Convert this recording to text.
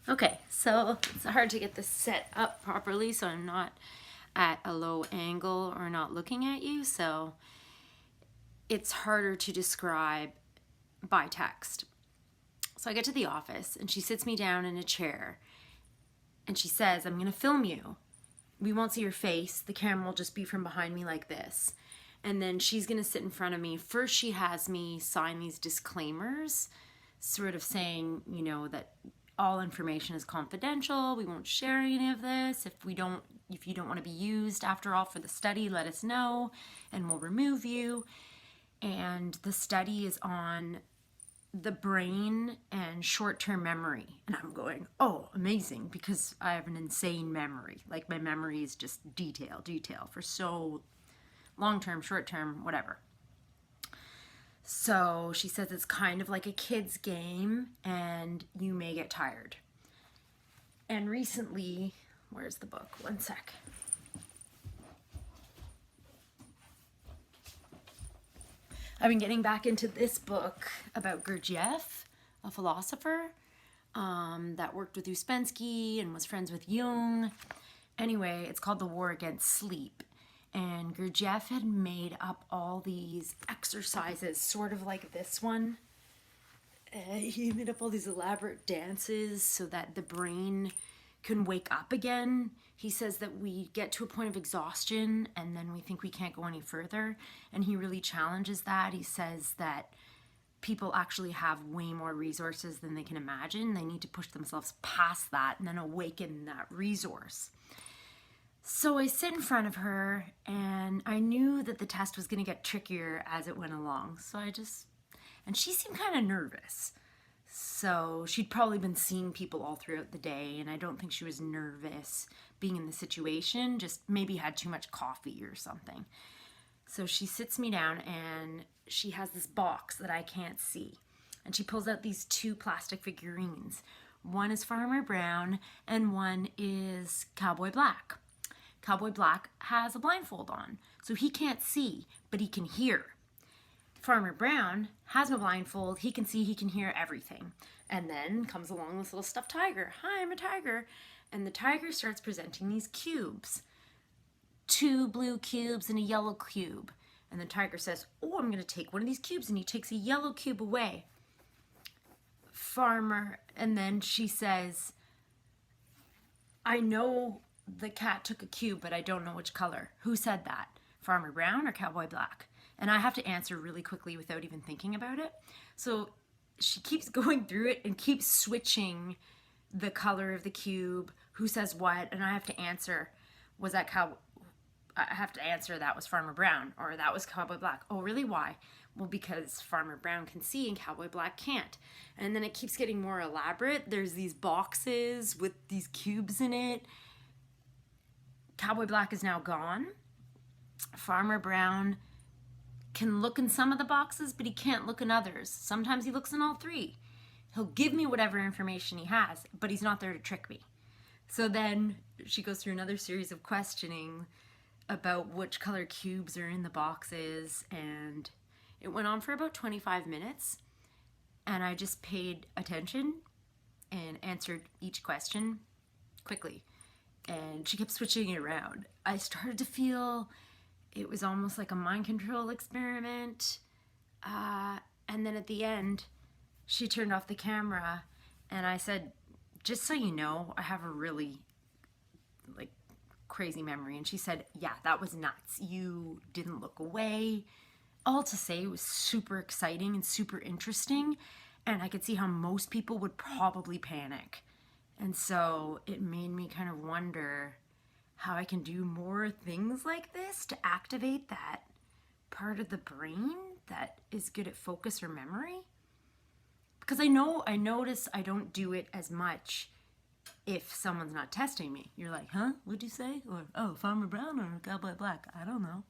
Okay, so it's hard to get this set up properly so I'm not at a low angle or not looking at you, so it's harder to describe by text. So I get to the office and she sits me down in a chair and she says, I'm going to film you. We won't see your face. The camera will just be from behind me like this. And then she's going to sit in front of me. First, she has me sign these disclaimers, sort of saying, that all information is confidential. We won't share any of this. If you don't want to be used after all for the study, let us know and we'll remove you. And the study is on the brain and short-term memory. And I'm going, oh, amazing, because I have an insane memory. Like, my memory is just detail for so long-term, short-term, whatever. So she says it's kind of like a kid's game and you may get tired. And recently, where's the book? One sec. I've been getting back into this book about Gurdjieff, a philosopher that worked with Ouspensky and was friends with Jung. Anyway, it's called The War Against Sleep. And Gurdjieff had made up all these exercises, sort of like this one. He made up all these elaborate dances so that the brain can wake up again. He says that we get to a point of exhaustion and then we think we can't go any further. And he really challenges that. He says that people actually have way more resources than they can imagine. They need to push themselves past that and then awaken that resource. So I sit in front of her and I knew that the test was going to get trickier as it went along. And she seemed kind of nervous. So she'd probably been seeing people all throughout the day, and I don't think she was nervous being in the situation, just maybe had too much coffee or something. So she sits me down and she has this box that I can't see. And she pulls out these two plastic figurines. One is Farmer Brown and one is Cowboy Black. Cowboy Black has a blindfold on, so he can't see, but he can hear. Farmer Brown has no blindfold. He can see, he can hear everything. And then comes along this little stuffed tiger. Hi, I'm a tiger. And the tiger starts presenting these cubes. 2 blue cubes and a yellow cube. And the tiger says, oh, I'm going to take one of these cubes. And he takes a yellow cube away. And then she says, I know the cat took a cube, but I don't know which color. Who said that? Farmer Brown or Cowboy Black? And I have to answer really quickly without even thinking about it. So she keeps going through it and keeps switching the color of the cube, who says what, and I have to answer, I have to answer that was Farmer Brown, or that was Cowboy Black. Oh, really? Why? Well, because Farmer Brown can see and Cowboy Black can't. And then it keeps getting more elaborate. There's these boxes with these cubes in it. Cowboy Black is now gone. Farmer Brown can look in some of the boxes, but he can't look in others. Sometimes he looks in all 3. He'll give me whatever information he has, but he's not there to trick me. So then she goes through another series of questioning about which color cubes are in the boxes, and it went on for about 25 minutes, and I just paid attention and answered each question quickly. And she kept switching it around. I started to feel it was almost like a mind control experiment. And then at the end, she turned off the camera and I said, just so you know, I have a really crazy memory. And she said, yeah, that was nuts. You didn't look away. All to say, it was super exciting and super interesting. And I could see how most people would probably panic. And so it made me kind of wonder how I can do more things like this to activate that part of the brain that is good at focus or memory. Because I notice I don't do it as much if someone's not testing me. You're like, huh? What'd you say? Or, oh, Farmer Brown or Cowboy Black? I don't know.